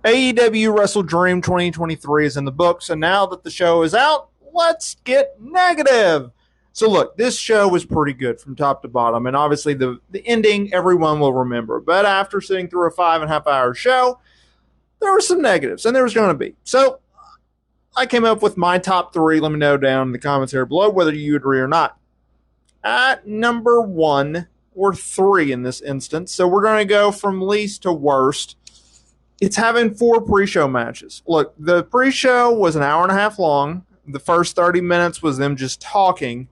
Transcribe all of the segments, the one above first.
AEW WrestleDream 2023 is in the books, and now that the show is out, let's get negative. So look, this show was pretty good from top to bottom, and obviously the ending everyone will remember. But after sitting through a 5.5 hour show, there were some negatives, and there was going to be. So I came up with my top three. Let me know down in the comments here below whether you agree or not. At number one, or three in this instance, so we're going to go from least to worst. It's having 4 pre-show matches. Look, the pre-show was an hour and a half long. The first 30 minutes was them just talking.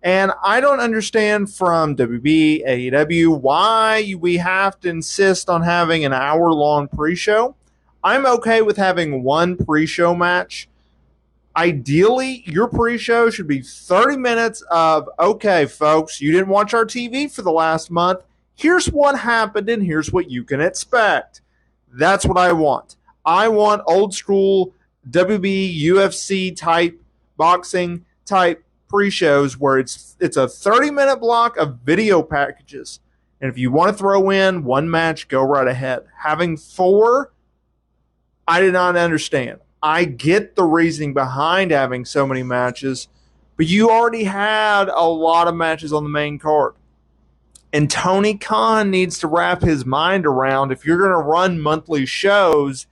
And I don't understand from WB, AEW, why we have to insist on having an hour-long pre-show. I'm okay with having one pre-show match. Ideally, your pre-show should be 30 minutes of, okay, folks, you didn't watch our TV for the last month. Here's what happened, and here's what you can expect. That's what I want. I want old school WB, UFC type, boxing type pre-shows where it's a 30-minute block of video packages. And if you want to throw in one match, go right ahead. Having 4, I did not understand. I get the reasoning behind having so many matches, but you already had a lot of matches on the main card. And Tony Khan needs to wrap his mind around, if you're going to run monthly shows,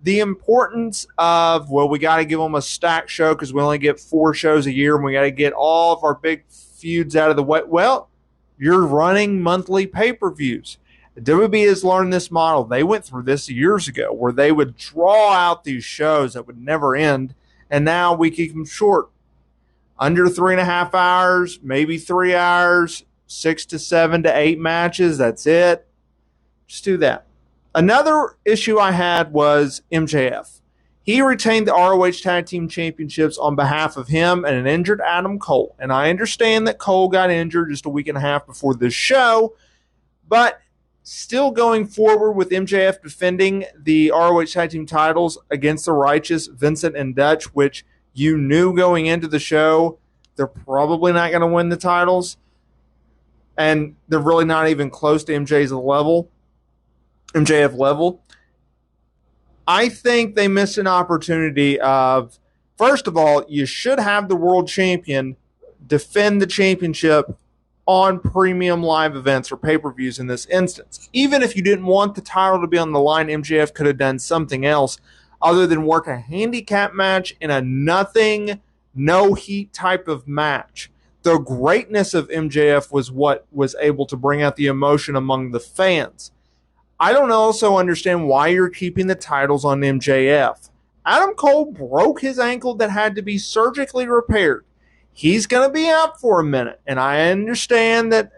the importance of, well, we got to give them a stacked show because we only get 4 shows a year and we got to get all of our big feuds out of the way. Well, you're running monthly pay-per-views. WB has learned this model. They went through this years ago where they would draw out these shows that would never end, and now we keep them short. Under 3.5 hours, maybe 3 hours, 6 to 7 to 8 matches. That's it. Just do that. Another issue I had was MJF. He retained the ROH Tag Team Championships on behalf of him and an injured Adam Cole. And I understand that Cole got injured just a week and a half before this show, but still going forward with MJF defending the ROH Tag Team titles against the Righteous, Vincent and Dutch, which you knew going into the show they're probably not going to win the titles. And they're really not even close to MJF level. I think they missed an opportunity of, first of all, you should have the world champion defend the championship on premium live events or pay-per-views in this instance. Even if you didn't want the title to be on the line, MJF could have done something else other than work a handicap match in a nothing, no heat type of match. The greatness of MJF was what was able to bring out the emotion among the fans. I don't also understand why you're keeping the titles on MJF. Adam Cole broke his ankle that had to be surgically repaired. He's going to be out for a minute. And I understand that,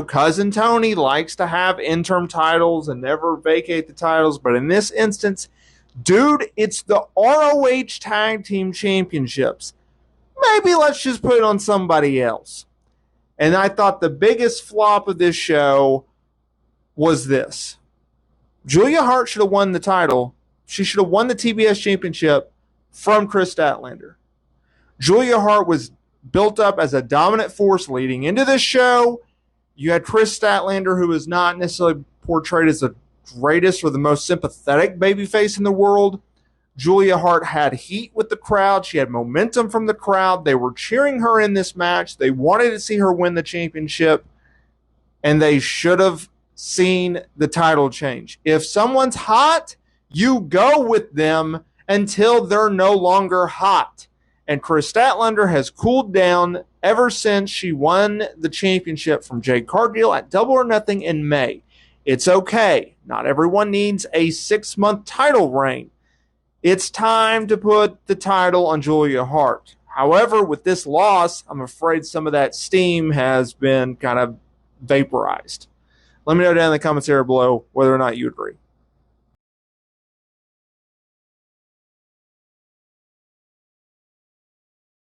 Cousin Tony likes to have interim titles and never vacate the titles. But in this instance, dude, it's the ROH Tag Team Championships. Maybe let's just put it on somebody else. And I thought the biggest flop of this show was this. Julia Hart should have won the title. She should have won the TBS Championship from Chris Statlander. Julia Hart was built up as a dominant force leading into this show. You had Chris Statlander, who was not necessarily portrayed as the greatest or the most sympathetic babyface in the world. Julia Hart had heat with the crowd. She had momentum from the crowd. They were cheering her in this match. They wanted to see her win the championship, and they should have seen the title change. If someone's hot, you go with them until they're no longer hot. And Chris Statlander has cooled down ever since she won the championship from Jade Cargill at Double or Nothing in May. It's okay. Not everyone needs a 6-month title reign. It's time to put the title on Julia Hart. However, with this loss, I'm afraid some of that steam has been kind of vaporized. Let me know down in the comments area below whether or not you agree.